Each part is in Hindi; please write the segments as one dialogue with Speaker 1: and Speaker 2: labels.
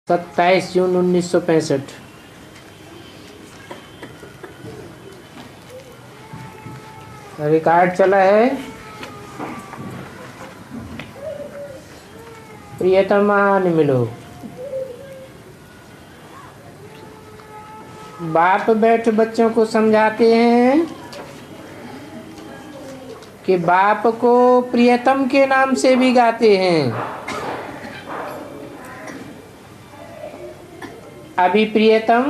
Speaker 1: 27 जून 1965। रिकॉर्ड चला है। प्रियतमा ने मिलो। बाप बैठ बच्चों को समझाते हैं कि बाप को प्रियतम के नाम से भी गाते हैं। अभी प्रियतम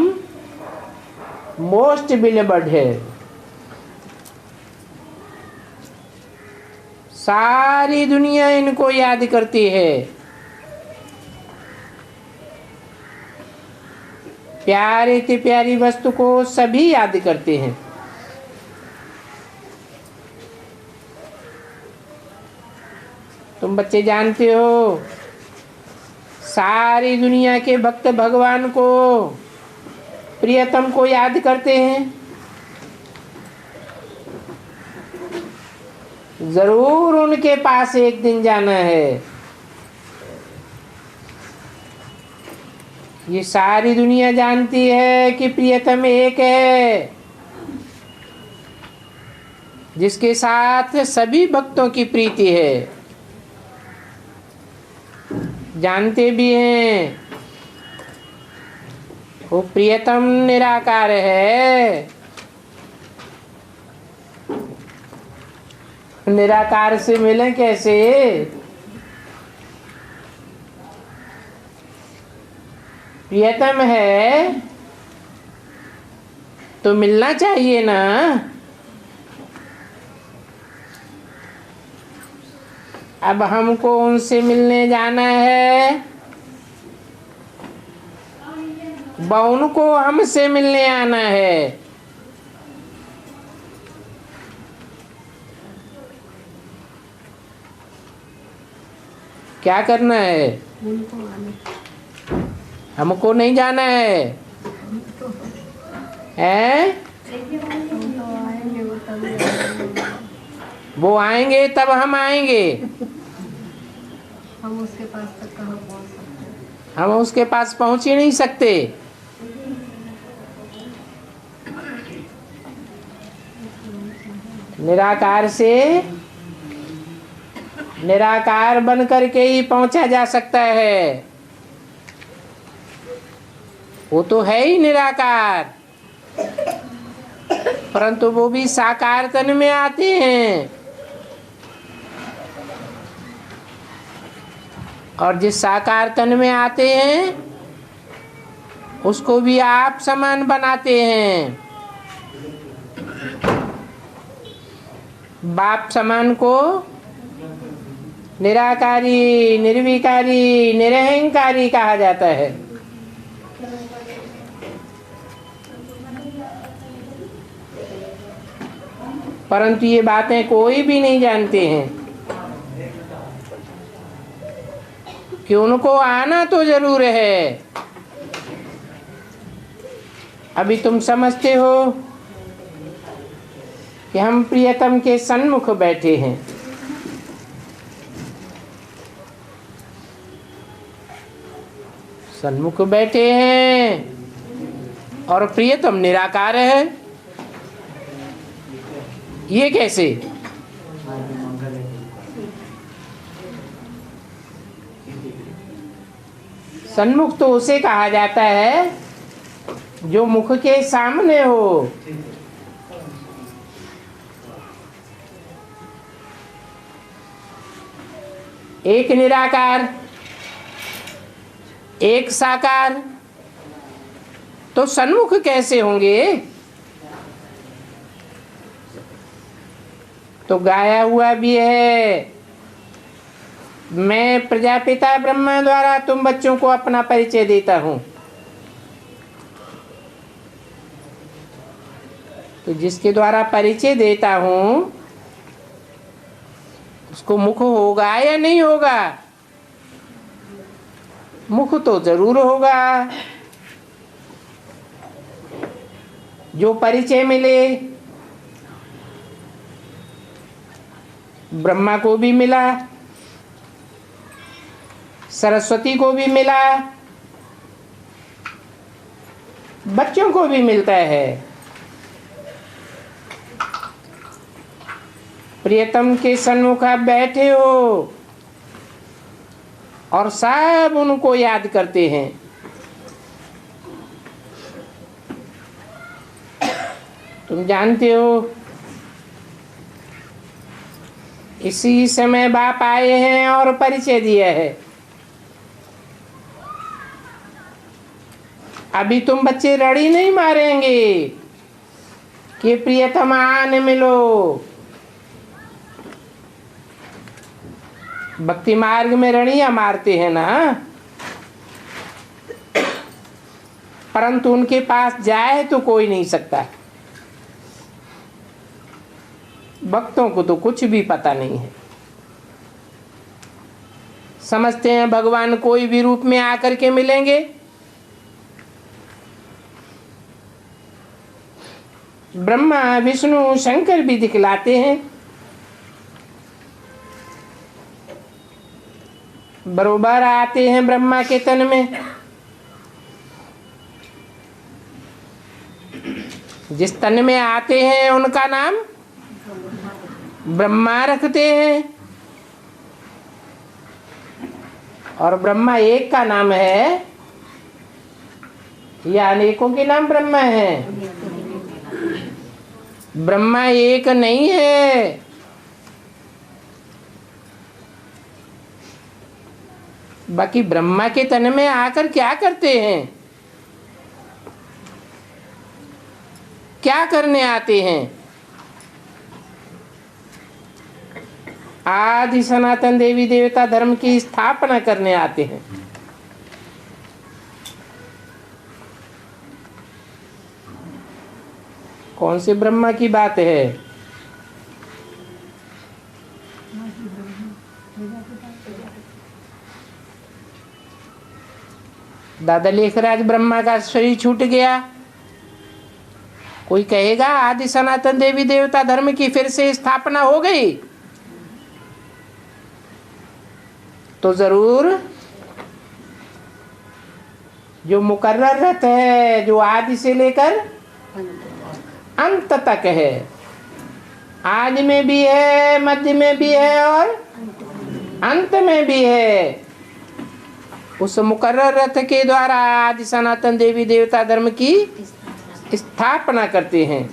Speaker 1: मोस्ट बिलेवड है। सारी दुनिया इनको याद करती है। प्यारे से प्यारी वस्तु को सभी याद करते हैं। तुम बच्चे जानते हो, सारी दुनिया के भक्त भगवान को, प्रियतम को याद करते हैं। जरूर उनके पास एक दिन जाना है। ये सारी दुनिया जानती है कि प्रियतम एक है, जिसके साथ सभी भक्तों की प्रीति है। जानते भी हैं वो प्रियतम निराकार है। निराकार से मिले कैसे? प्रियतम है तो मिलना चाहिए ना। अब हमको उनसे मिलने जाना है, उनको हमसे मिलने आना है। क्या करना है? हमको नहीं जाना है, हैं? वो आएंगे तब हम आएंगे।
Speaker 2: हम उसके पास तक कहाँ पहुँच सकते हैं?
Speaker 1: हम उसके पास पहुँच ही नहीं सकते। निराकार से निराकार बन करके ही पहुंचा जा सकता है। वो तो है ही निराकार, परंतु वो भी साकार तन में आते हैं। और जिस साकार तन में आते हैं उसको भी आप समान बनाते हैं। बाप समान को निराकारी, निर्विकारी, निरहंकारी कहा जाता है। परंतु ये बातें कोई भी नहीं जानते हैं कि उनको आना तो जरूर है। अभी तुम समझते हो कि हम प्रियतम के सन्मुख बैठे हैं। सन्मुख बैठे हैं और प्रियतम निराकार है। ये कैसे? सन्मुख तो उसे कहा जाता है जो मुख के सामने हो। एक निराकार, एक साकार, तो सन्मुख कैसे होंगे? तो गाया हुआ भी है, मैं प्रजापिता ब्रह्मा द्वारा तुम बच्चों को अपना परिचय देता हूं। तो जिसके द्वारा परिचय देता हूं उसको मुख होगा या नहीं होगा? मुख तो जरूर होगा। जो परिचय मिले, ब्रह्मा को भी मिला, सरस्वती को भी मिला, बच्चों को भी मिलता है। प्रियतम के सन्मुख आप बैठे हो और सब उनको याद करते हैं। तुम जानते हो इसी समय बाप आए हैं और परिचय दिया है। अभी तुम बच्चे रड़ी नहीं मारेंगे कि प्रियतम आने मिलो। भक्ति मार्ग में रड़ियां मारते हैं ना, परंतु उनके पास जाए तो कोई नहीं सकता। भक्तों को तो कुछ भी पता नहीं है। समझते हैं भगवान कोई भी रूप में आकर के मिलेंगे। ब्रह्मा विष्णु शंकर भी दिखलाते हैं। बरोबर आते हैं ब्रह्मा के तन में। जिस तन में आते हैं उनका नाम ब्रह्मा रखते हैं। और ब्रह्मा एक का नाम है या अनेकों के नाम ब्रह्मा है? ब्रह्मा एक नहीं है। बाकी ब्रह्मा के तन में आकर क्या करते हैं, क्या करने आते हैं? आदि सनातन देवी देवता धर्म की स्थापना करने आते हैं। कौन से ब्रह्मा की बात है? दादा लेखराज ब्रह्मा का शरीर छूट गया। कोई कहेगा आदि सनातन देवी देवता धर्म की फिर से स्थापना हो गई? तो जरूर जो मुकर्रर रथ है, जो आदि से लेकर अंत तक है, आदि में भी है, मध्य में भी है और अंत में भी है, उस मुकर्रर रथ के द्वारा आदि सनातन देवी देवता धर्म की स्थापना करते हैं।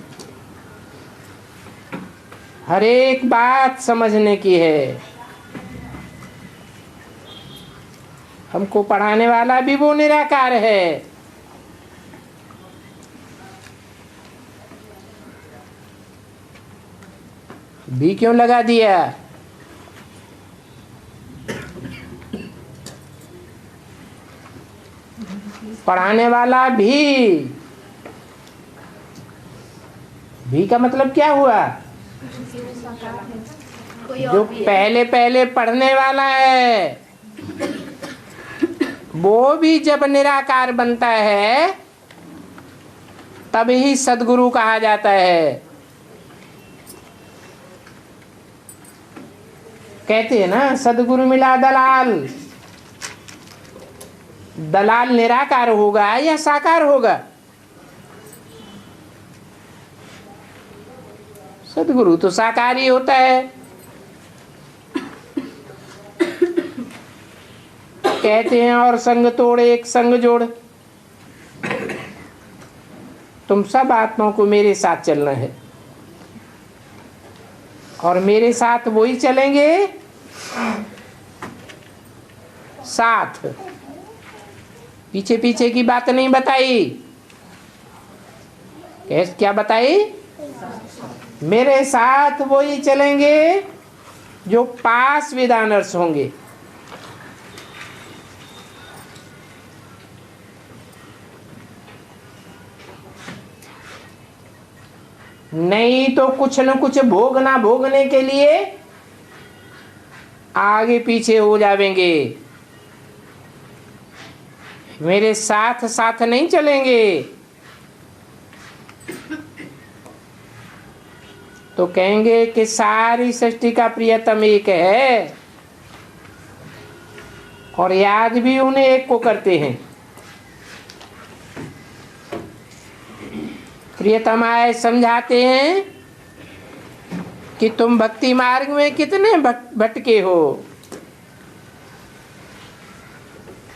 Speaker 1: हर एक बात समझने की है। हमको पढ़ाने वाला भी वो निराकार है। भी क्यों लगा दिया? पढ़ाने वाला भी का मतलब क्या हुआ? जो पहले पहले पढ़ने वाला है वो भी जब निराकार बनता है तभी सद्गुरु कहा जाता है। कहते हैं ना सद्गुरु मिला दलाल। दलाल निराकार होगा या साकार होगा? सद्गुरु तो साकार ही होता है। कहते हैं और संग तोड़े एक संग जोड़। तुम सब आत्माओं को मेरे साथ चलना है और मेरे साथ वही चलेंगे साथ। पीछे पीछे की बात नहीं बताई। क्या बताई? मेरे साथ वही चलेंगे जो पास विदानर्स होंगे। नहीं तो कुछ न कुछ भोगना भोगने के लिए आगे पीछे हो जाएंगे। मेरे साथ साथ नहीं चलेंगे तो कहेंगे कि सारी सृष्टि का प्रियतम एक है और याद भी उन्हें एक को करते हैं। प्रियतमाए समझाते हैं कि तुम भक्ति मार्ग में कितने भटके हो।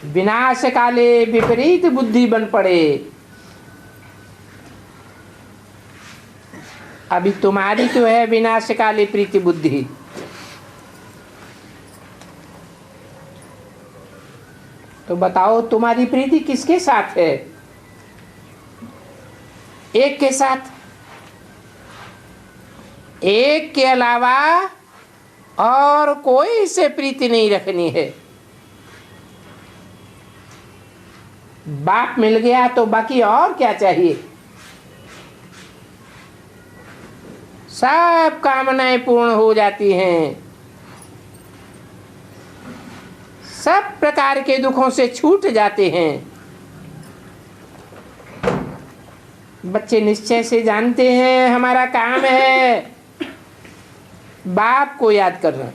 Speaker 1: विनाश काले विपरीत बुद्धि बन पड़े। अभी तुम्हारी तो है विनाश काले प्रीति बुद्धि। तो बताओ तुम्हारी प्रीति किसके साथ है? एक के साथ। एक के अलावा और कोई से प्रीति नहीं रखनी है। बाप मिल गया तो बाकी और क्या चाहिए? सब कामनाएं पूर्ण हो जाती हैं। सब प्रकार के दुखों से छूट जाते हैं। बच्चे निश्चय से जानते हैं हमारा काम है बाप को याद करना।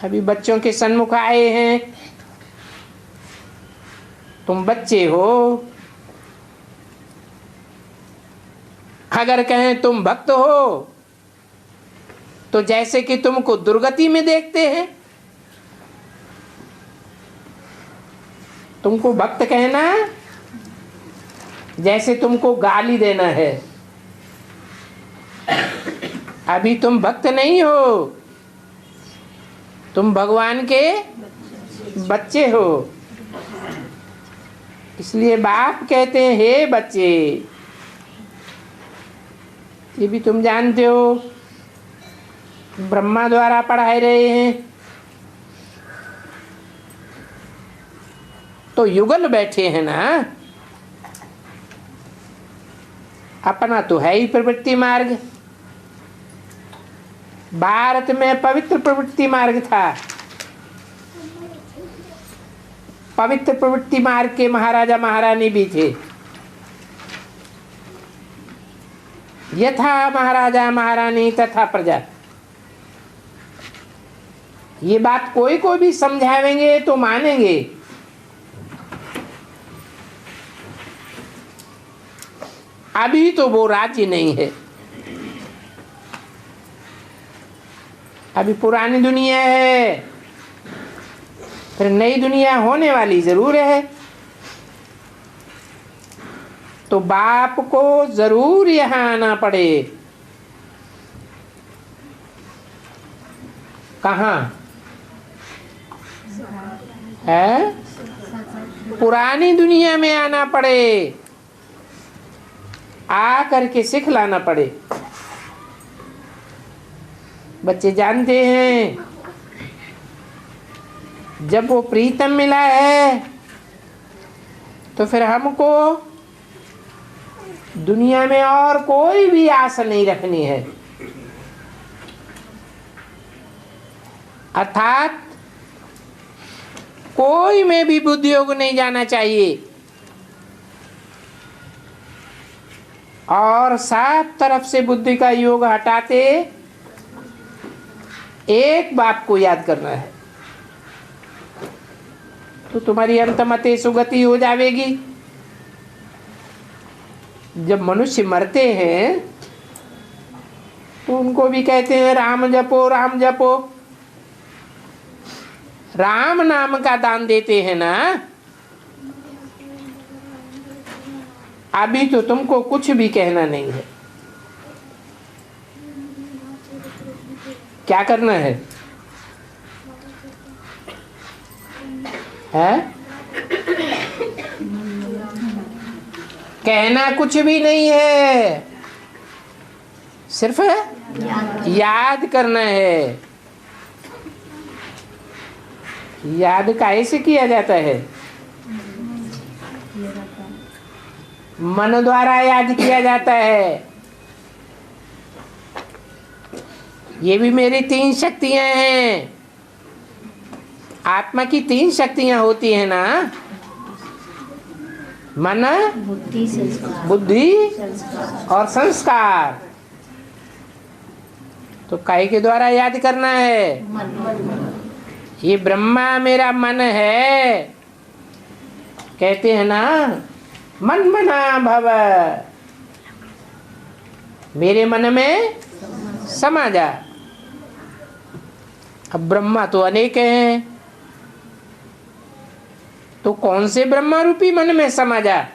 Speaker 1: अभी बच्चों के सन्मुख आए हैं। तुम बच्चे हो। अगर कहें तुम भक्त हो तो जैसे कि तुमको दुर्गति में देखते हैं। तुमको भक्त कहना जैसे तुमको गाली देना है। अभी तुम भक्त नहीं हो, तुम भगवान के बच्चे हो। इसलिए बाप कहते हैं हे बच्चे। ये भी तुम जानते हो ब्रह्मा द्वारा पढ़ाए रहे हैं। तो युगल बैठे हैं ना। अपना तो है ही प्रवृत्ति मार्ग। भारत में पवित्र प्रवृत्ति मार्ग था। पवित्र प्रवृत्ति मार्ग के महाराजा महारानी भी थे। यथा महाराजा महारानी तथा प्रजा। ये बात कोई को भी समझावेंगे तो मानेंगे। अभी तो वो राज्य नहीं है। अभी पुरानी दुनिया है, फिर नई दुनिया होने वाली जरूर है। तो बाप को जरूर यहाँ आना पड़े। कहाँ है? पुरानी दुनिया में आना पड़े। आ करके सिख लाना पड़े। बच्चे जानते हैं जब वो प्रीतम मिला है तो फिर हमको दुनिया में और कोई भी आस नहीं रखनी है। अर्थात कोई में भी बुद्धि योग नहीं जाना चाहिए। और सात तरफ से बुद्धि का योग हटाते एक बाप को याद करना है तो तुम्हारी अंतमते सुगति हो जाएगी। जब मनुष्य मरते हैं तो उनको भी कहते हैं राम जपो राम जपो। राम नाम का दान देते हैं ना। अभी तो तुमको कुछ भी कहना नहीं है। क्या करना है? कहना कुछ भी नहीं है, सिर्फ याद करना है। याद कैसे किया जाता है? मन द्वारा याद किया जाता है। ये भी मेरी तीन शक्तियां हैं। आत्मा की तीन शक्तियां होती हैं ना, मन, बुद्धि और संस्कार। तो काहे के द्वारा याद करना है? ये ब्रह्मा मेरा मन है कहते हैं ना। मन मना भव, मेरे मन में समा जा। अब ब्रह्मा तो अनेक हैं, तो कौन से ब्रह्मा रूपी मन में समा जा?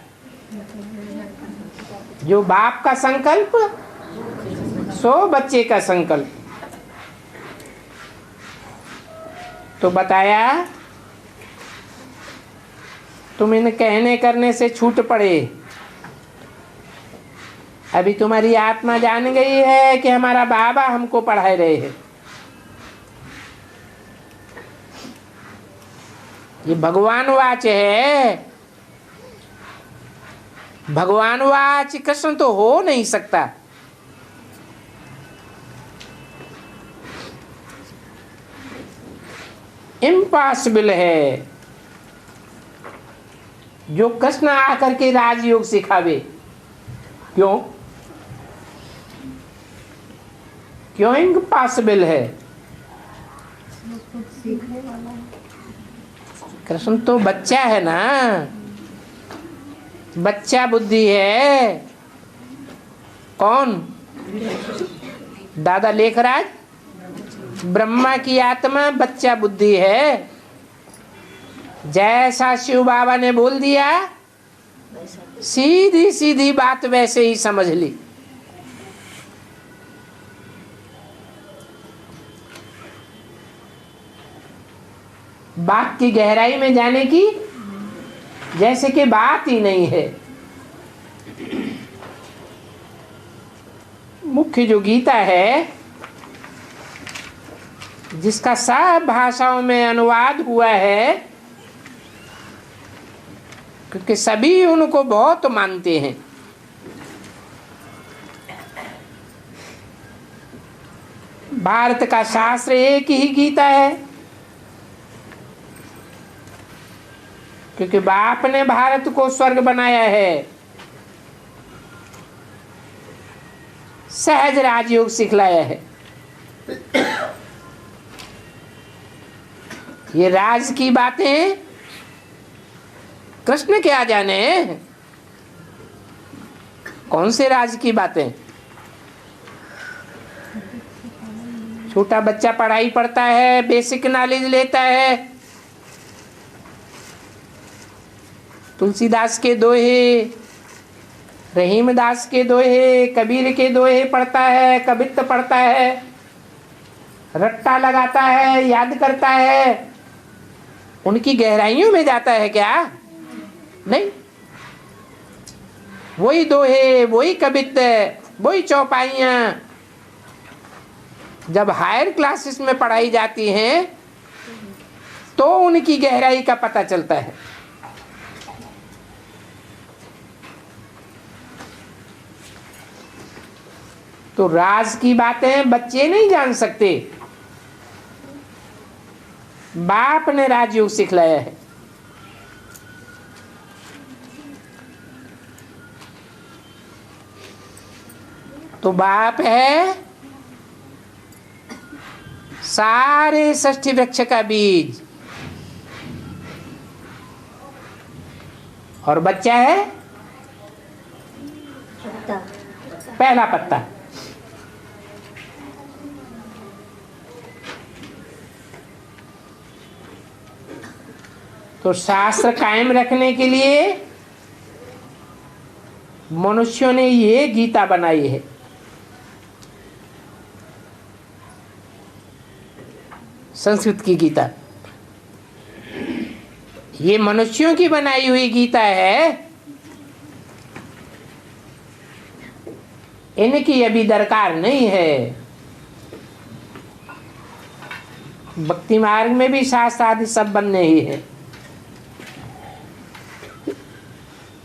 Speaker 1: जो बाप का संकल्प सो बच्चे का संकल्प। तो बताया तुम इन कहने करने से छूट पड़े। अभी तुम्हारी आत्मा जान गई है कि हमारा बाबा हमको पढ़ा रहे हैं। ये भगवान वाच है। भगवान वाच कृष्ण तो हो नहीं सकता। इम्पॉसिबल है जो कृष्ण आकर के राजयोग सिखावे। क्यों क्यों इम्पॉसिबल है?
Speaker 2: सीखने वाला है।
Speaker 1: कृष्ण तो बच्चा है ना, बच्चा बुद्धि है। कौन? दादा लेखराज। ब्रह्मा की आत्मा बच्चा बुद्धि है। जैसा शिव बाबा ने बोल दिया सीधी सीधी बात वैसे ही समझ ली। बात की गहराई में जाने की जैसे कि बात ही नहीं है। मुख्य जो गीता है, जिसका सब भाषाओं में अनुवाद हुआ है, क्योंकि सभी उनको बहुत मानते हैं। भारत का शास्त्र एक ही गीता है, क्योंकि बाप ने भारत को स्वर्ग बनाया है। सहज राजयोग सिखलाया है। ये राज की बातें कृष्ण क्या जाने? कौन से राज की बातें? छोटा बच्चा पढ़ाई पढ़ता है, बेसिक नॉलेज लेता है। तुलसीदास के दोहे, रहीमदास के दोहे, कबीर के दोहे पढ़ता है, कवित्त पढ़ता है, रट्टा लगाता है, याद करता है। उनकी गहराइयों में जाता है क्या? नहीं। वही दोहे, वही कवित्त, वही चौपाइयां जब हायर क्लासेस में पढ़ाई जाती हैं तो उनकी गहराई का पता चलता है। तो राज की बातें बच्चे नहीं जान सकते। बाप ने राजयोग सिखलाया है। तो बाप है सारे षष्ठी वृक्ष का बीज, और बच्चा है पहला पत्ता। तो शास्त्र कायम रखने के लिए मनुष्यों ने ये गीता बनाई है। संस्कृत की गीता, ये मनुष्यों की बनाई हुई गीता है। इनकी अभी दरकार नहीं है। भक्ति मार्ग में भी शास्त्र आदि सब बनने ही है,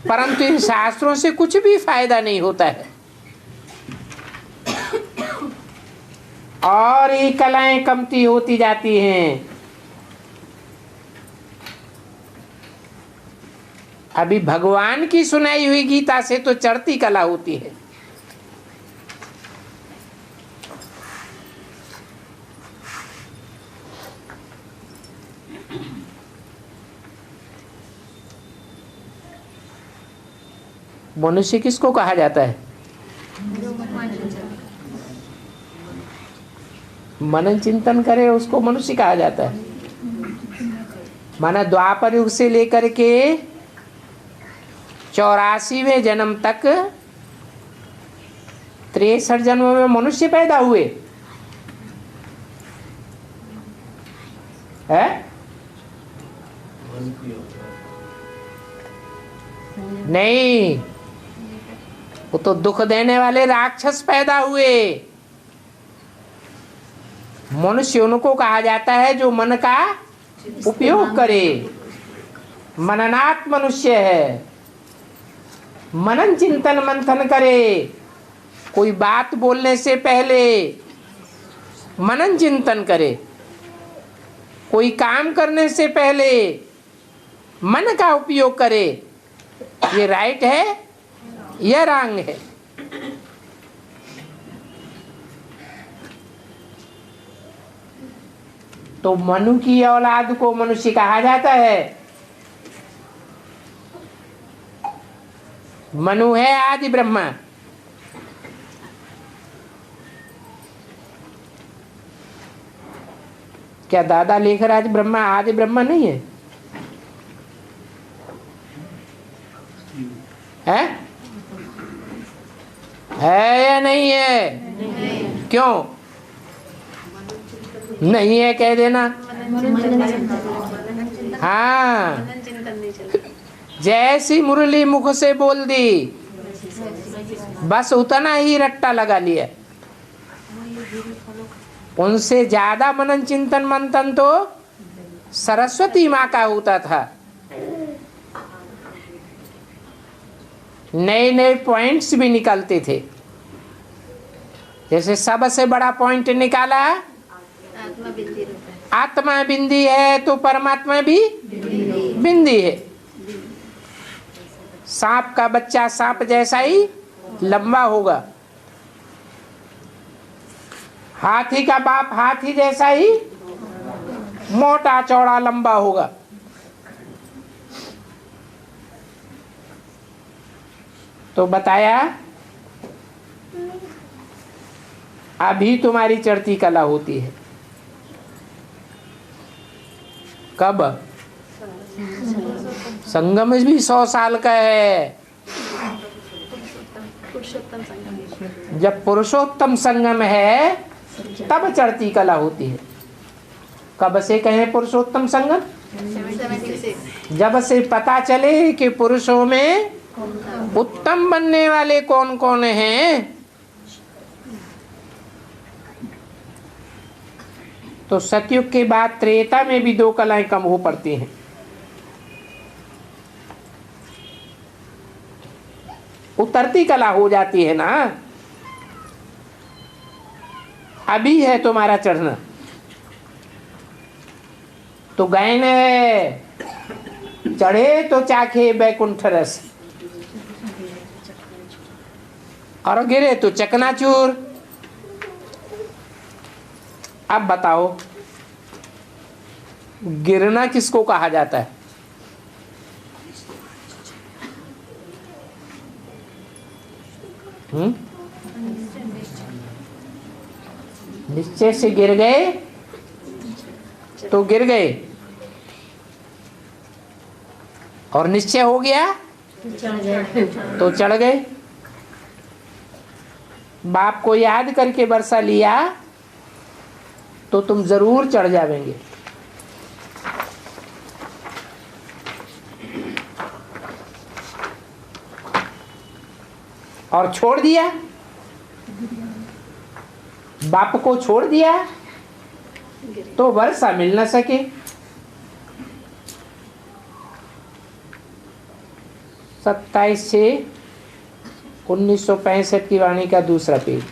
Speaker 1: परंतु इन शास्त्रों से कुछ भी फायदा नहीं होता है। और ये कलाएं कमती होती जाती हैं। अभी भगवान की सुनाई हुई गीता से तो चढ़ती कला होती है। मनुष्य किसको कहा जाता है? मनन चिंतन करे उसको मनुष्य कहा जाता है। माना द्वापर युग से लेकर के 84वें जन्म तक 63 जन्मों में मनुष्य पैदा हुए है? नहीं, वो तो दुख देने वाले राक्षस पैदा हुए। मनुष्य उनको कहा जाता है जो मन का उपयोग करे, मननात् मनुष्य है। मनन चिंतन मंथन करे, कोई बात बोलने से पहले मनन चिंतन करे, कोई काम करने से पहले मन का उपयोग करे, ये राइट है या रॉन्ग है। तो मनु की औलाद को मनुष्य कहा जाता है। मनु है आदि ब्रह्मा। क्या दादा लेखराज ब्रह्मा आदि ब्रह्मा नहीं है? है या नहीं है? नहीं। क्यों नहीं है? कह देना। हाँ, जैसी मुरली मुख से बोल दी बस उतना ही रट्टा लगा लिया। उनसे ज्यादा मनन चिंतन मंथन तो सरस्वती माँ का होता था। नए नए पॉइंट्स भी निकलते थे। जैसे सबसे बड़ा पॉइंट निकाला आत्मा बिंदी है तो परमात्मा भी बिंदी है। सांप का बच्चा सांप जैसा ही लंबा होगा, हाथी का बाप हाथी जैसा ही मोटा चौड़ा लंबा होगा। तो बताया अभी तुम्हारी चढ़ती कला होती है। कब? संगम भी 100 साल का है। जब पुरुषोत्तम संगम है तब चढ़ती कला होती है। कब से कहें पुरुषोत्तम संगम? जब से पता चले कि पुरुषों में उत्तम बनने वाले कौन कौन हैं। तो सतयुग के बाद त्रेता में भी 2 कलाएं कम हो पड़ती हैं। उतरती कला हो जाती है ना। अभी है तुम्हारा चढ़ना। तो गए ने चढ़े तो चाखे बैकुंठ रस और गिरे तो चकनाचूर। अब बताओ गिरना किसको कहा जाता है? निश्चय से गिर गए तो गिर गए, और निश्चय हो गया तो चढ़ गए। बाप को याद करके बरसा लिया तो तुम जरूर चढ़ जाएंगे। और छोड़ दिया, बाप को छोड़ दिया तो वर्षा मिल न सके। सत्ताईस से 1965 की वाणी का दूसरा पेज।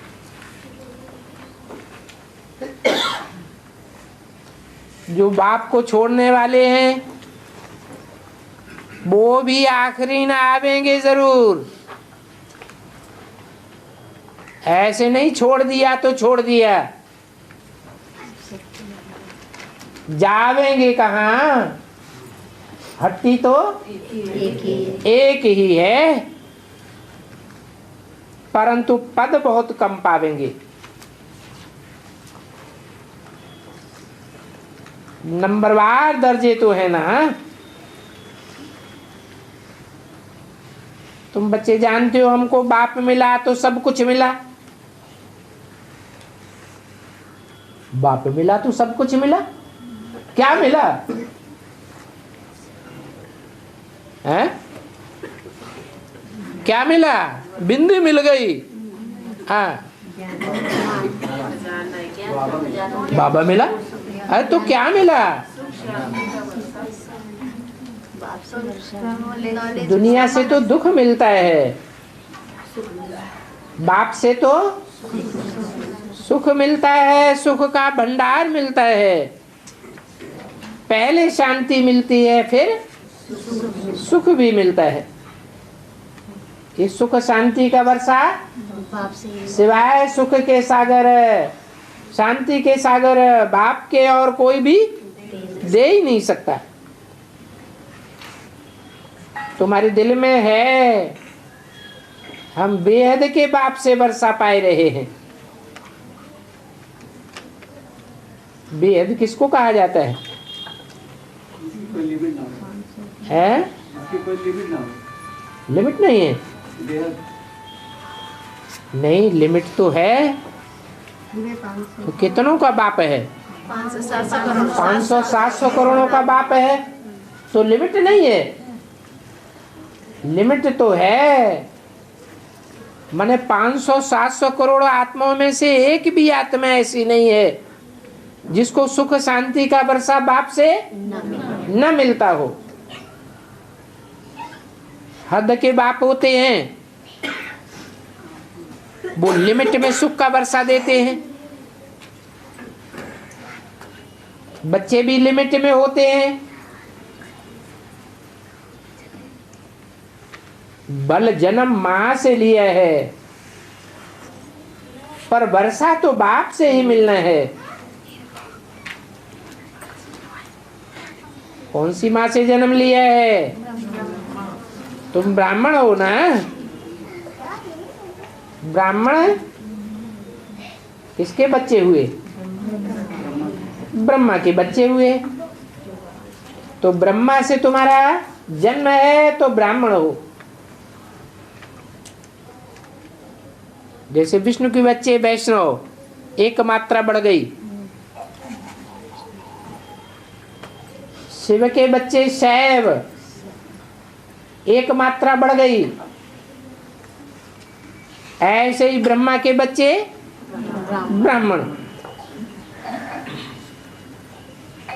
Speaker 1: जो बाप को छोड़ने वाले हैं वो भी आखिरी ना आवेंगे जरूर। ऐसे नहीं छोड़ दिया तो छोड़ दिया, जावेंगे कहाँ? हट्टी तो एक ही है। परंतु पद बहुत कम पावेंगे। नंबरवार दर्जे तो है ना। तुम बच्चे जानते हो हमको बाप मिला तो सब कुछ मिला। बाप मिला तो सब कुछ मिला। क्या मिला है? क्या मिला? बिंदी मिल गई। हाँ, बाबा मिला। अरे तो क्या मिला? दुनिया से तो दुख मिलता है, बाप से तो सुख मिलता है, सुख का भंडार मिलता है। पहले शांति मिलती है, फिर सुख भी मिलता है। ये सुख शांति का वर्षा सिवाय सुख के सागर, शांति के सागर बाप के और कोई भी दे ही नहीं सकता। तुम्हारे दिल में है, हम बेहद के बाप से वर्षा पाए रहे हैं। बेहद किसको कहा जाता है? लिमिट नहीं है। नहीं, लिमिट तो है। तो कितनों का बाप है? 500-700 करोड़ों का बाप है, तो लिमिट नहीं है। लिमिट तो है। माने 500-700 करोड़ आत्माओं में से एक भी आत्मा ऐसी नहीं है जिसको सुख शांति का वर्षा बाप से न मिलता हो। हद के बाप होते हैं, वो लिमिट में सुख का वर्षा देते हैं। बच्चे भी लिमिट में होते हैं। बल जन्म मां से लिया है, पर वर्षा तो बाप से ही मिलना है। कौन सी माँ से जन्म लिया है? तुम ब्राह्मण हो ना? ब्राह्मण किसके बच्चे हुए? ब्रह्मा के बच्चे हुए। तो ब्रह्मा से तुम्हारा जन्म है तो ब्राह्मण हो। जैसे विष्णु के बच्चे वैष्णव, एक मात्रा बढ़ गई। शिव के बच्चे शैव, एक मात्रा बढ़ गई। ऐसे ही ब्रह्मा के बच्चे ब्राह्मण।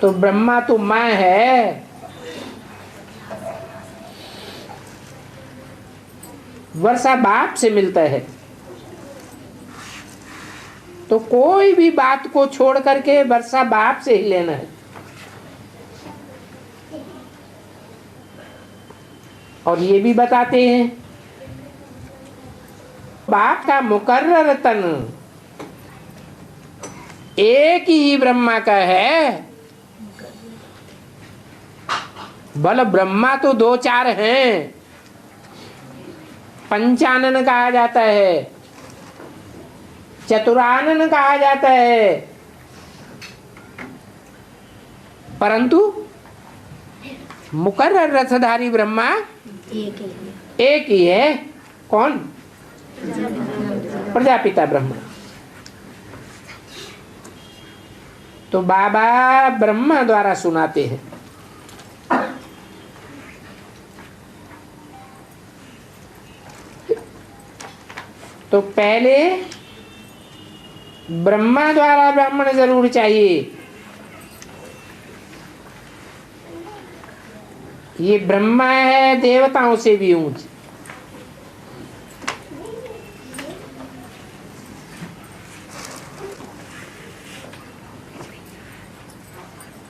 Speaker 1: तो ब्रह्मा तो मां है, वर्षा बाप से मिलता है। तो कोई भी बात को छोड़ करके वर्षा बाप से ही लेना है। और ये भी बताते हैं, बाप का मुकर्रर तन एक ही ब्रह्मा का है। बल ब्रह्मा तो 2-4 हैं। पंचानन कहा जाता है, चतुरानन कहा जाता है, परंतु मुकर्रर रथधारी ब्रह्मा एक ही है। कौन? प्रजापिता ब्रह्मा। तो बाबा ब्रह्मा द्वारा सुनाते हैं। तो पहले ब्रह्मा द्वारा ब्राह्मण जरूर चाहिए। ये ब्रह्मा है देवताओं से भी ऊंच।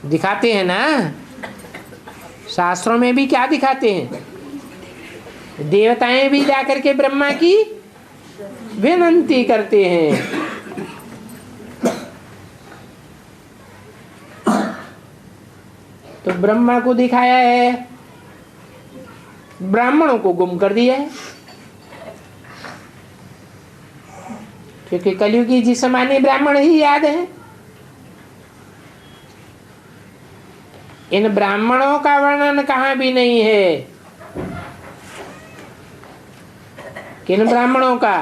Speaker 1: दिखाते हैं ना, शास्त्रों में भी क्या दिखाते हैं? देवताएं भी जाकर के ब्रह्मा की विनती करते हैं। तो ब्रह्मा को दिखाया है, ब्राह्मणों को गुम कर दिया है। क्योंकि कलयुगी जी समाने ब्राह्मण ही याद है। इन ब्राह्मणों का वर्णन कहाँ भी नहीं है। किन ब्राह्मणों का?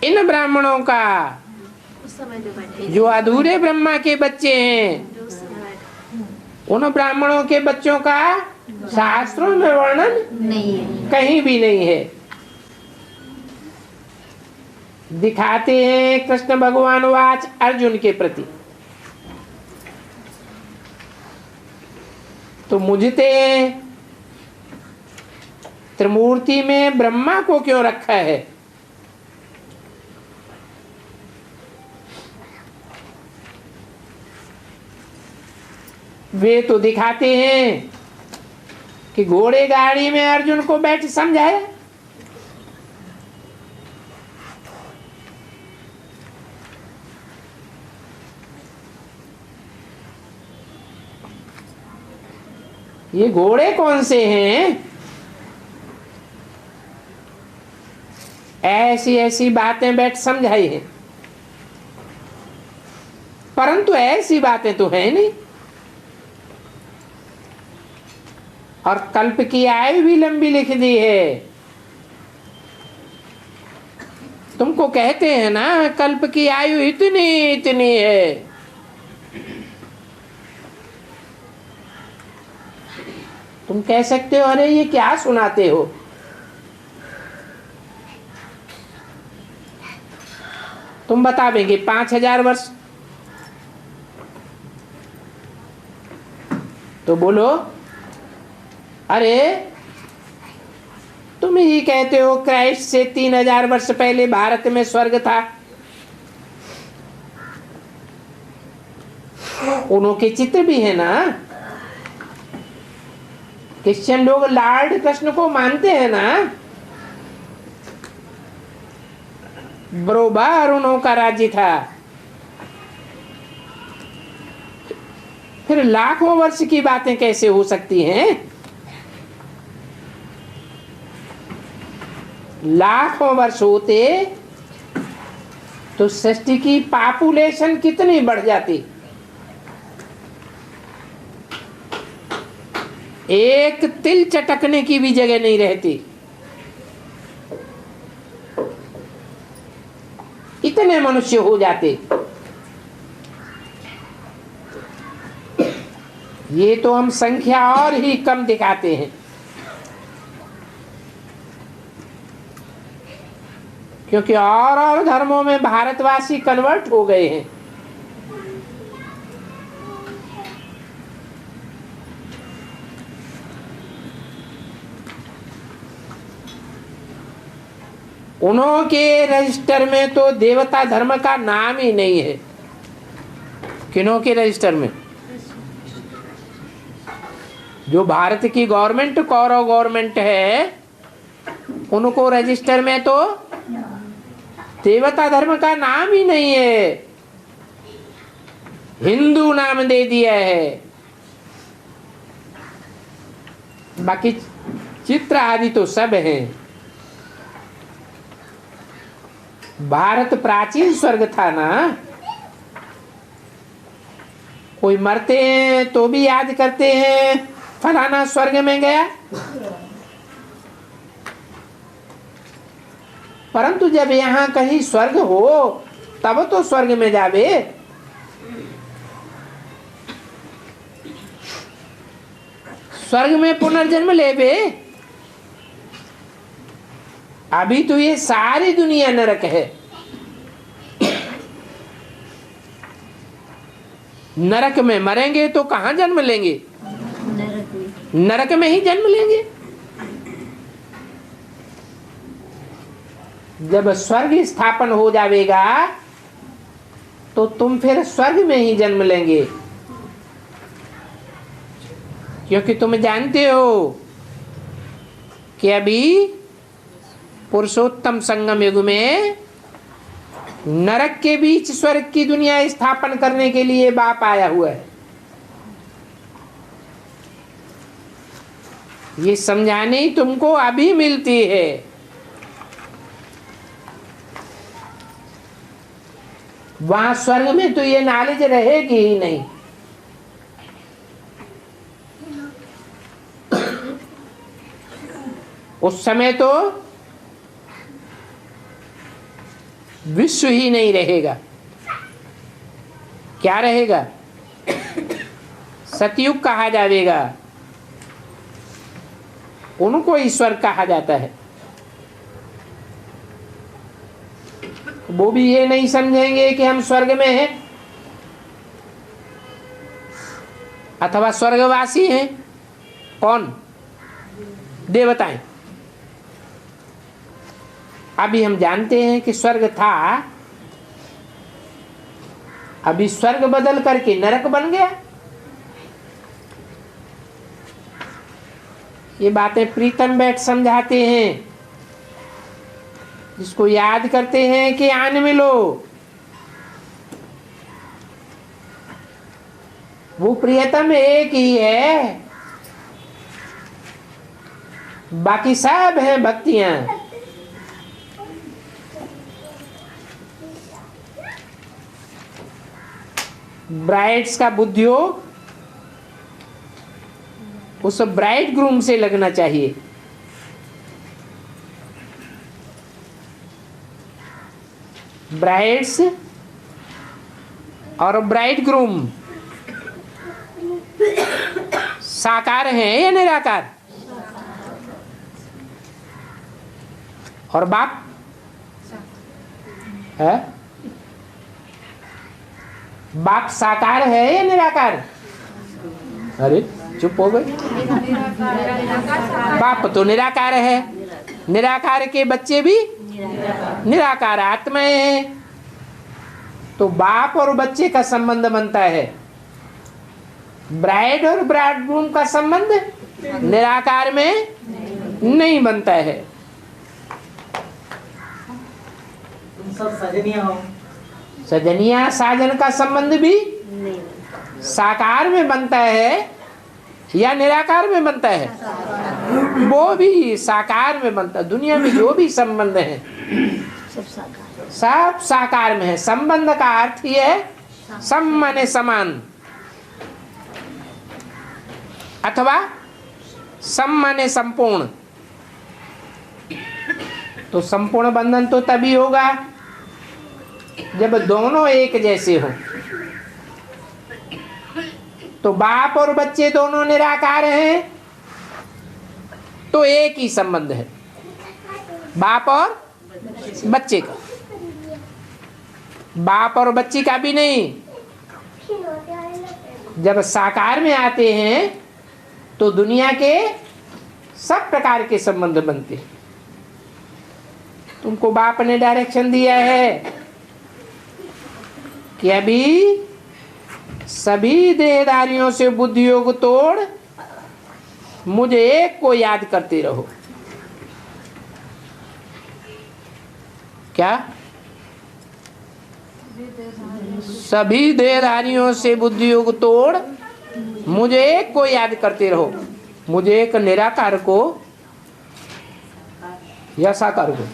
Speaker 1: इन ब्राह्मणों का जो अधूरे ब्रह्मा के बच्चे हैं, उन ब्राह्मणों के बच्चों का शास्त्रों में वर्णन
Speaker 2: नहीं है,
Speaker 1: कहीं भी नहीं है। दिखाते हैं कृष्ण भगवान वाच अर्जुन के प्रति, तो मुझते त्रिमूर्ति में ब्रह्मा को क्यों रखा है? वे तो दिखाते हैं कि घोड़े गाड़ी में अर्जुन को बैठ समझाया। ये घोड़े कौन से हैं? ऐसी ऐसी बातें बैठ समझाई हैं, परंतु ऐसी बातें तो है नहीं। और कल्प की आयु भी लंबी लिख दी है। तुमको कहते हैं ना कल्प की आयु इतनी इतनी है, तुम कह सकते हो अरे ये क्या सुनाते हो। तुम बता देंगे 5000 वर्ष, तो बोलो अरे तुम ही कहते हो क्राइस्ट से 3000 वर्ष पहले भारत में स्वर्ग था। उनके चित्र भी है ना। क्रिश्चियन लोग लॉर्ड कृष्ण को मानते हैं ना। बरोबर उनका राज्य था। फिर लाखों वर्ष की बातें कैसे हो सकती हैं? लाखों वर्ष होते तो सृष्टि की पॉपुलेशन कितनी बढ़ जाती। एक तिल चटकने की भी जगह नहीं रहती। इतने मनुष्य हो जाते। ये तो हम संख्या और ही कम दिखाते हैं, क्योंकि और धर्मों में भारतवासी कन्वर्ट हो गए हैं। उन्हों के रजिस्टर में तो देवता धर्म का नाम ही नहीं है। किन्हों के रजिस्टर में? जो भारत की गवर्नमेंट कौरव गवर्नमेंट है, उनको रजिस्टर में तो देवता धर्म का नाम ही नहीं है, हिंदू नाम दे दिया है। बाकी चित्र आदि तो सब हैं। भारत प्राचीन स्वर्ग था ना। कोई मरते हैं तो भी याद करते हैं फलाना स्वर्ग में गया, परंतु जब यहाँ कहीं स्वर्ग हो तब तो स्वर्ग में जावे। स्वर्ग में पुनर्जन्म लेवे। अभी तो ये सारी दुनिया नरक है। नरक में मरेंगे तो कहाँ जन्म लेंगे? नरक में ही जन्म लेंगे। जब स्वर्ग स्थापन हो जाएगा तो तुम फिर स्वर्ग में ही जन्म लेंगे, क्योंकि तुम जानते हो कि अभी पुरुषोत्तम संगम युग में नरक के बीच स्वर्ग की दुनिया स्थापन करने के लिए बाप आया हुआ है। ये समझाने तुमको अभी मिलती है। वहां स्वर्ग में तो ये नॉलेज रहेगी ही नहीं। उस समय तो विश्व ही नहीं रहेगा। क्या रहेगा? सतयुग कहा जाएगा, उनको ईश्वर कहा जाता है। वो भी ये नहीं समझेंगे कि हम स्वर्ग में हैं अथवा स्वर्गवासी हैं। कौन? देवताएं। अभी हम जानते हैं कि स्वर्ग था, अभी स्वर्ग बदल करके नरक बन गया। ये बातें प्रीतम बैठ समझाते हैं, जिसको याद करते हैं कि आन मिलो। वो प्रियतम एक ही है, बाकी सब है भक्तियां। ब्राइड्स का बुद्धियोग उस ब्राइड ग्रूम से लगना चाहिए। ब्राइड्स और ब्राइड ग्रूम साकार हैं या निराकार? और बाप है? बाप साकार है या निराकार? अरे चुप हो गए। बाप तो निराकार है, निराकार के बच्चे भी निराकार आत्माएं हैं। तो बाप और बच्चे का संबंध बनता है, ब्राइड और ब्राइडग्रूम का संबंध निराकार में नहीं बनता है।
Speaker 3: तुम सब सजनिया हो।
Speaker 1: सजनिया साजन का संबंध भी साकार में बनता है या निराकार में बनता है? वो भी साकार में बनता है। दुनिया में जो भी संबंध है सब साकार में है। संबंध का अर्थ ही है सम माने समान, अथवा सम माने संपूर्ण। तो संपूर्ण बंधन तो तभी होगा जब दोनों एक जैसे हो। तो बाप और बच्चे दोनों निराकार हैं, तो एक ही संबंध है बाप और बच्चे का। बाप और बच्चे का भी नहीं। जब साकार में आते हैं तो दुनिया के सब प्रकार के संबंध बनते हैं। तुमको बाप ने डायरेक्शन दिया है कि अभी सभी देहधारियों से बुद्धि योग तोड़ मुझे एक को याद करते रहो। क्या? सभी देहधारियों से बुद्धि योग तोड़ मुझे एक को याद करते रहो। मुझे एक निराकार को या साकार को?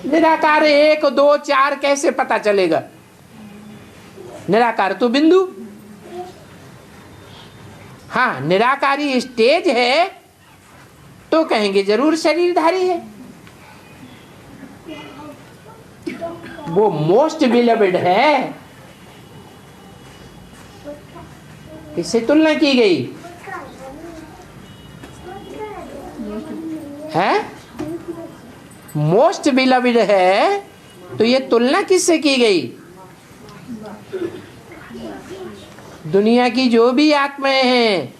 Speaker 1: निराकार एक दो चार कैसे पता चलेगा? निराकार तो बिंदु। हाँ, निराकारी स्टेज है तो कहेंगे जरूर शरीरधारी है। वो मोस्ट बिलवेड है, किससे तुलना की गई है? मोस्ट बिलवेड है, तो ये तुलना किससे की गई? दुनिया की जो भी आत्माएं हैं,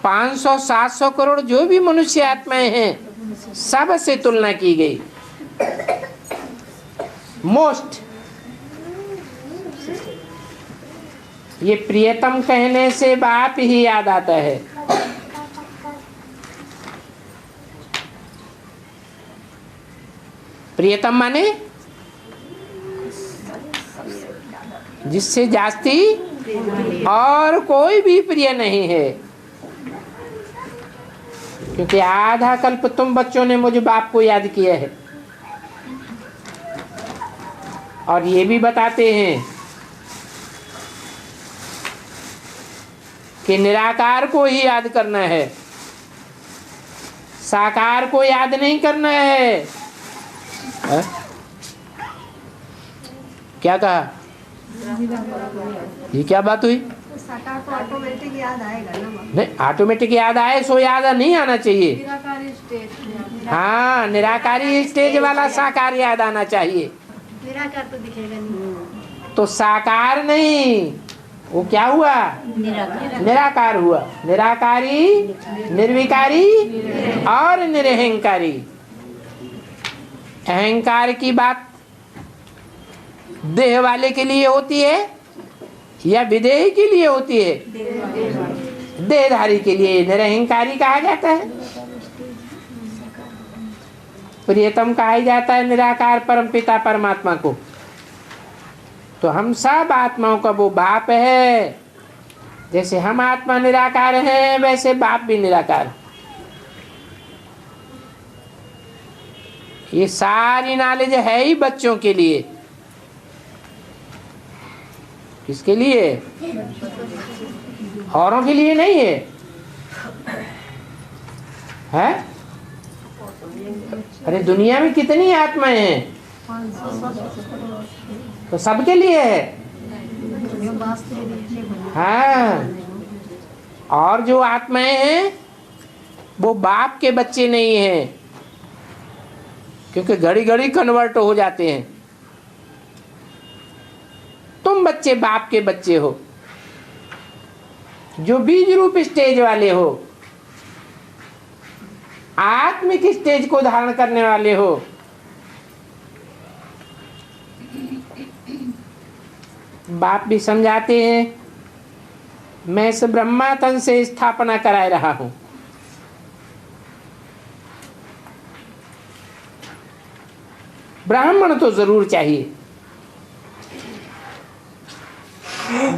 Speaker 1: 500-700 करोड़ जो भी मनुष्य आत्माएं हैं, सब से तुलना की गई। मोस्ट। ये प्रियतम कहने से बाप ही याद आता है। प्रियतम माने जिससे जास्ती और कोई भी प्रिय नहीं है। क्योंकि आधा कल्प तुम बच्चों ने मुझे बाप को याद किया है, और ये भी बताते हैं कि निराकार को ही याद करना है, साकार को याद नहीं करना है। क्या कहा? ये क्या बात हुई?
Speaker 2: तो साकार को ऑटोमेटिक याद आएगा ना।
Speaker 1: नहीं, ऑटोमेटिक याद आए सो याद नहीं आना चाहिए।
Speaker 2: निराकारी स्टेज।
Speaker 1: हाँ, निराकारी स्टेज वाला साकार याद आना चाहिए।
Speaker 2: निराकार तो दिखेगा नहीं।
Speaker 1: तो साकार नहीं, वो क्या हुआ? निराकार हुआ। निराकारी, निर्विकारी और निरहंकारी। अहंकार की बात देह वाले के लिए होती है या विदेही के लिए होती है? देहधारी के लिए निरहंकारी कहा जाता है। प्रियतम कहा जाता है निराकार परमपिता परमात्मा को। तो हम सब आत्माओं का वो बाप है। जैसे हम आत्मा निराकार हैं वैसे बाप भी निराकार। ये सारी नॉलेज है ही बच्चों के लिए। किसके लिए? औरों के लिए नहीं है, है? अरे दुनिया में कितनी आत्माएं हैं? तो सबके लिए है। हाँ, और जो आत्माएं हैं वो बाप के बच्चे नहीं हैं, क्योंकि घड़ी घड़ी कन्वर्ट हो जाते हैं। तुम बच्चे बाप के बच्चे हो, जो बीज रूप स्टेज वाले हो, आत्मिक स्टेज को धारण करने वाले हो। बाप भी समझाते हैं, मैं इस ब्रह्मा तन से स्थापना कराए रहा हूं। ब्राह्मण तो जरूर चाहिए।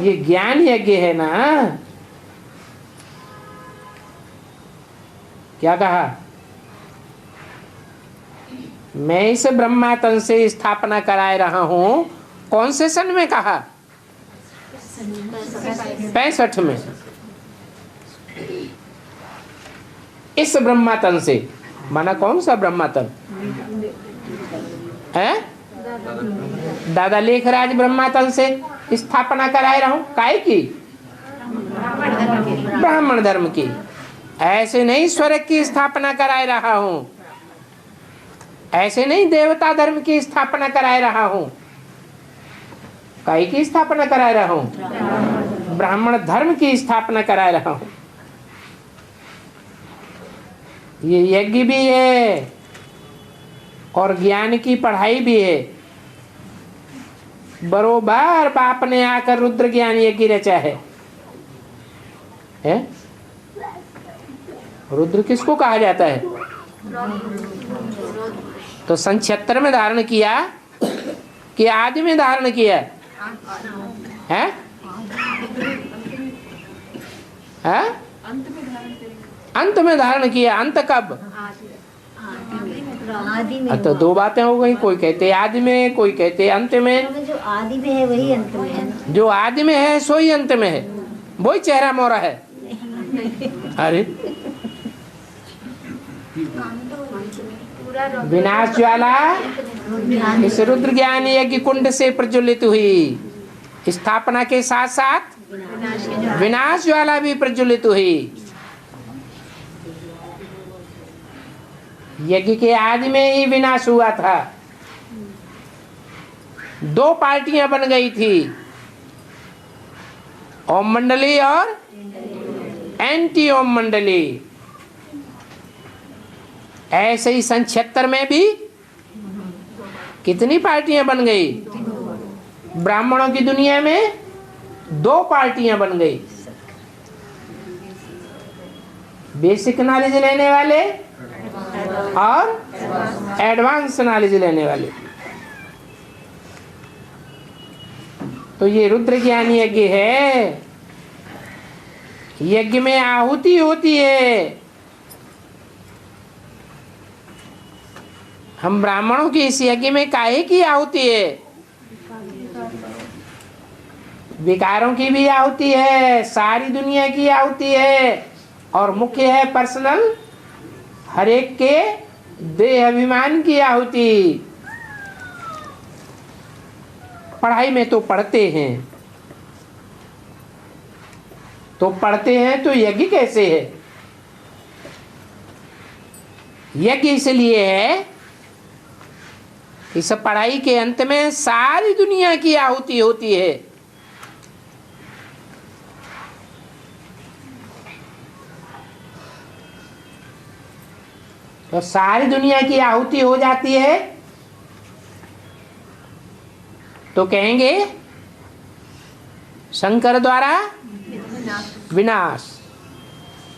Speaker 1: ये ज्ञान यज्ञ है ना। क्या कहा? मैं इस ब्रह्मा तन से स्थापना कराए रहा हूं। कौन से सन में कहा? 65 में। इस ब्रह्मा तन से माना कौन सा ब्रह्मा तन है? दादा लेखराज ब्रह्मा तन से स्थापना कराए रहा हूं। काय की? ब्राह्मण धर्म की। ऐसे नहीं स्वर्ग की स्थापना कराए रहा हूं, ऐसे नहीं देवता धर्म की स्थापना कराए रहा हूं। काय की स्थापना कराए रहा हूं? ब्राह्मण धर्म की स्थापना कराए रहा हूं। ये यज्ञ भी है और ज्ञान की पढ़ाई भी है। बरोबर बाप ने आकर रुद्र ज्ञान यज्ञ रचा है? रुद्र किसको कहा जाता है? तो सन 76 में धारण किया कि आदि में धारण किया है? अंत में धारण किया। अंत कब?
Speaker 2: आदि में।
Speaker 1: तो दो बातें हो गई, कोई कहते आदि में, कोई कहते अंत में।
Speaker 2: जो आदि में है वही अंत में है।
Speaker 1: जो आदि में है सो ही अंत में है, वही चेहरा मोरा है। अरे विनाश ज्वाला इस रुद्र ज्ञान यज्ञ कुंड से प्रज्वलित हुई। स्थापना के साथ साथ विनाश ज्वाला भी प्रज्वलित हुई। यज्ञ के आदि में ही विनाश हुआ था। दो पार्टियां बन गई थी, ओम मंडली और एंटी ओम मंडली। ऐसे ही सन 76 में भी कितनी पार्टियां बन गई? ब्राह्मणों की दुनिया में दो पार्टियां बन गई, बेसिक नॉलेज लेने वाले और एडवांस नॉलेज लेने वाले। तो ये रुद्र ज्ञान यज्ञ है। यज्ञ में आहुति होती है। हम ब्राह्मणों की इस यज्ञ में काहे की आहुति है? विकारों की भी आहुति है, सारी दुनिया की आहुति है, और मुख्य है पर्सनल, हर एक के देह अभिमान की आहुति। पढ़ाई में तो पढ़ते हैं, तो यज्ञ कैसे है? यज्ञ इसलिए है कि सब पढ़ाई के अंत में सारी दुनिया की आहुति होती है। तो सारी दुनिया की आहुति हो जाती है तो कहेंगे शंकर द्वारा विनाश।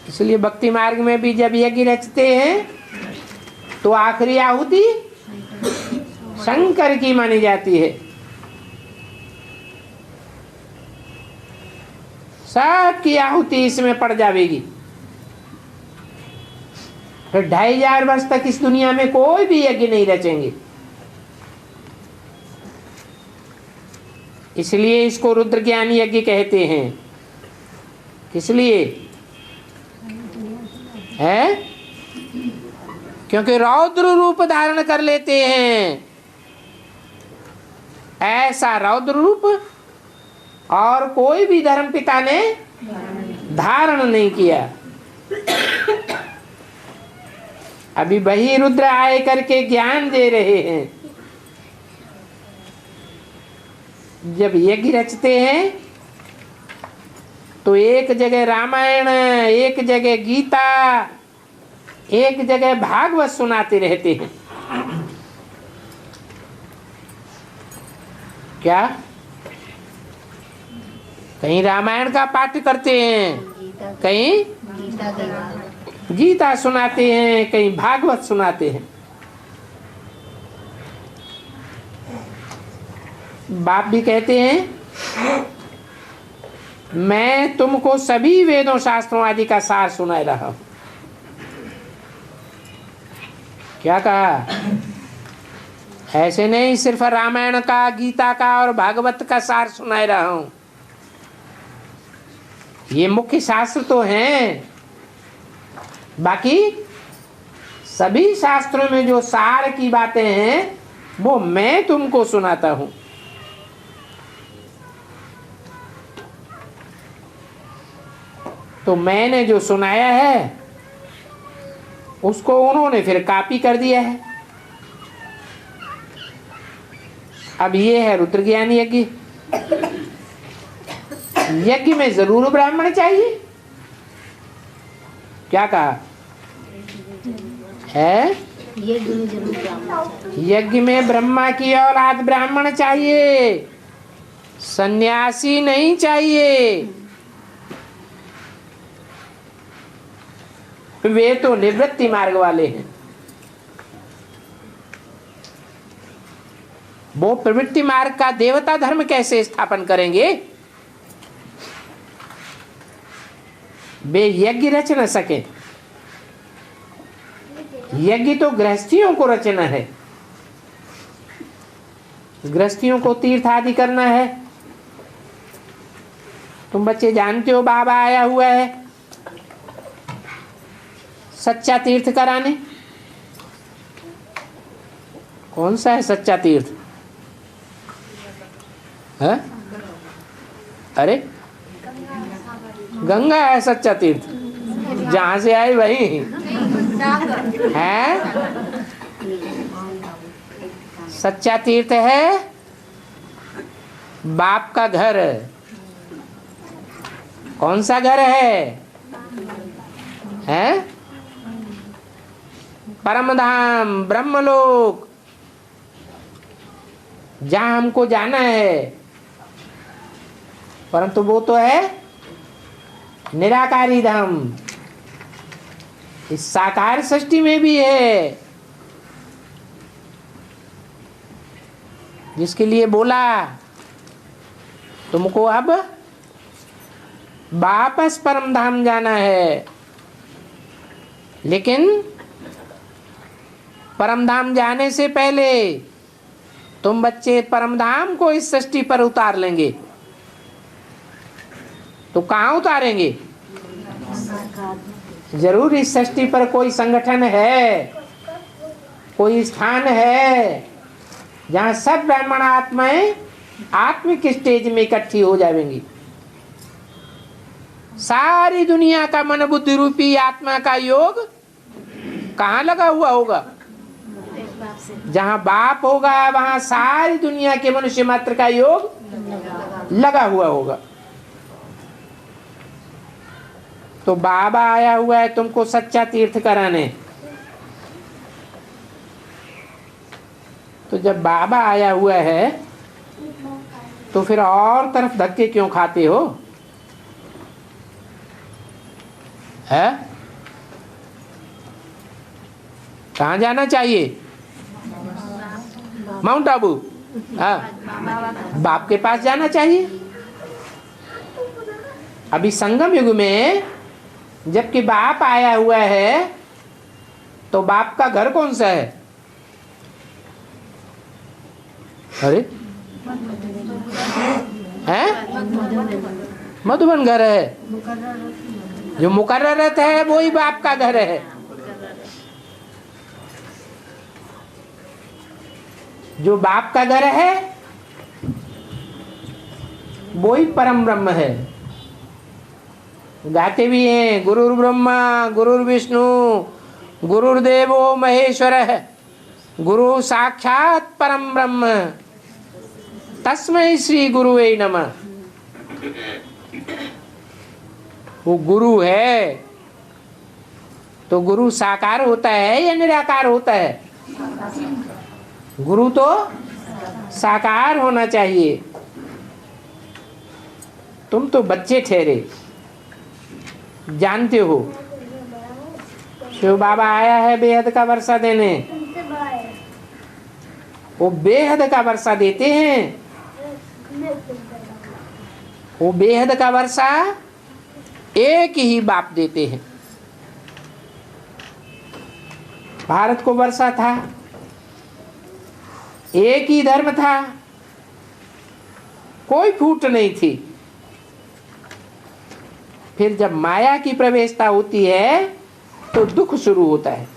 Speaker 1: इसलिए भक्ति मार्ग में भी जब यज्ञ रचते हैं तो आखिरी आहुति शंकर की मानी जाती है। सबकी आहुति इसमें पड़ जाएगी। फिर 2500 वर्ष तक इस दुनिया में कोई भी यज्ञ नहीं रचेंगे। इसलिए इसको रुद्र ज्ञान यज्ञ कहते हैं। किस लिए है? क्योंकि रौद्र रूप धारण कर लेते हैं। ऐसा रौद्र रूप और कोई भी धर्म पिता ने धारण नहीं किया। अभी वही रुद्र आए करके ज्ञान दे रहे हैं। जब यज्ञ रचते हैं तो एक जगह रामायण, एक जगह गीता, एक जगह भागवत सुनाते रहते हैं। क्या? कहीं रामायण का पाठ करते हैं, कहीं गीता सुनाते हैं, कहीं भागवत सुनाते हैं। बाप भी कहते हैं मैं तुमको सभी वेदों शास्त्रों आदि का सार सुना रहा हूं। क्या कहा? ऐसे नहीं सिर्फ रामायण का, गीता का और भागवत का सार सुना रहा हूं। ये मुख्य शास्त्र तो हैं, बाकी सभी शास्त्रों में जो सार की बातें हैं वो मैं तुमको सुनाता हूं। तो मैंने जो सुनाया है उसको उन्होंने फिर कॉपी कर दिया है। अब ये है रुद्र ज्ञान यज्ञ। यज्ञ में जरूर ब्राह्मण चाहिए। क्या कहा है? यज्ञ में ब्रह्मा की औलाद ब्राह्मण चाहिए, सन्यासी नहीं चाहिए। वे तो निवृत्ति मार्ग वाले हैं। वो प्रवृत्ति मार्ग का देवता धर्म कैसे स्थापन करेंगे? वे यज्ञ रच न सके। यज्ञ तो गृहस्थियों को रचना है। गृहस्थियों को तीर्थ आदि करना है। तुम बच्चे जानते हो बाबा आया हुआ है सच्चा तीर्थ कराने। कौन सा है सच्चा तीर्थ? है? अरे गंगा है सच्चा तीर्थ। जहां से आए वही है सच्चा तीर्थ। है बाप का घर। कौन सा घर है? परम धाम, ब्रह्मलोक, जहां हमको जाना है। परंतु वो तो है निराकारी धाम। इस साकार सृष्टि में भी है, जिसके लिए बोला तुमको अब वापस परम धाम जाना है। लेकिन परम धाम जाने से पहले तुम बच्चे परम धाम को इस सृष्टि पर उतार लेंगे। तो कहाँ उतारेंगे? जरूर इस सृष्टि पर कोई संगठन है, कोई स्थान है जहाँ सब ब्राह्मण आत्माएं आत्मिक स्टेज में इकट्ठी हो जाएंगी। सारी दुनिया का मन बुद्धि रूपी आत्मा का योग कहाँ लगा हुआ होगा? जहाँ बाप होगा वहाँ सारी दुनिया के मनुष्य मात्र का योग लगा हुआ होगा। तो बाबा आया हुआ है तुमको सच्चा तीर्थ कराने। तो जब बाबा आया हुआ है तो फिर और तरफ धक्के क्यों खाते हो? है? कहाँ जाना चाहिए? माउंट आबू? हाँ, बाप के पास जाना चाहिए। अभी संगम युग में जबकि बाप आया हुआ है तो बाप का घर कौन सा है? अरे हैं? मधुबन घर है। जो मुकर्ररत है वही बाप का घर है। जो बाप का घर है वही परम ब्रह्म है। गाते भी हैं, गुरुर् ब्रह्मा गुरुर् विष्णु गुरुर्देवो महेश्वरः गुरु साक्षात परम ब्रह्म तस्मै श्री गुरुवे नमः। वो गुरु है तो गुरु साकार होता है या निराकार होता है? गुरु तो साकार होना चाहिए। तुम तो बच्चे ठहरे, जानते हो शिव बाबा आया है बेहद का वर्षा देने। वो बेहद का वर्षा देते हैं। वो बेहद का वर्षा एक ही बाप देते हैं। भारत को वर्षा था, एक ही धर्म था, कोई फूट नहीं थी। फिर जब माया की प्रवेशता होती है तो दुख शुरू होता है।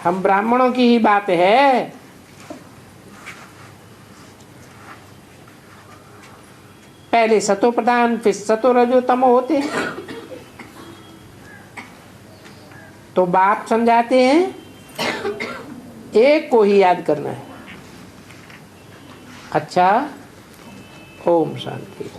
Speaker 1: हम ब्राह्मणों की ही बात है। पहले सतो प्रधान फिर सतो रजो तमो होते हैं। तो बाप समझाते हैं एक को ही याद करना है। अच्छा, ओम शांति।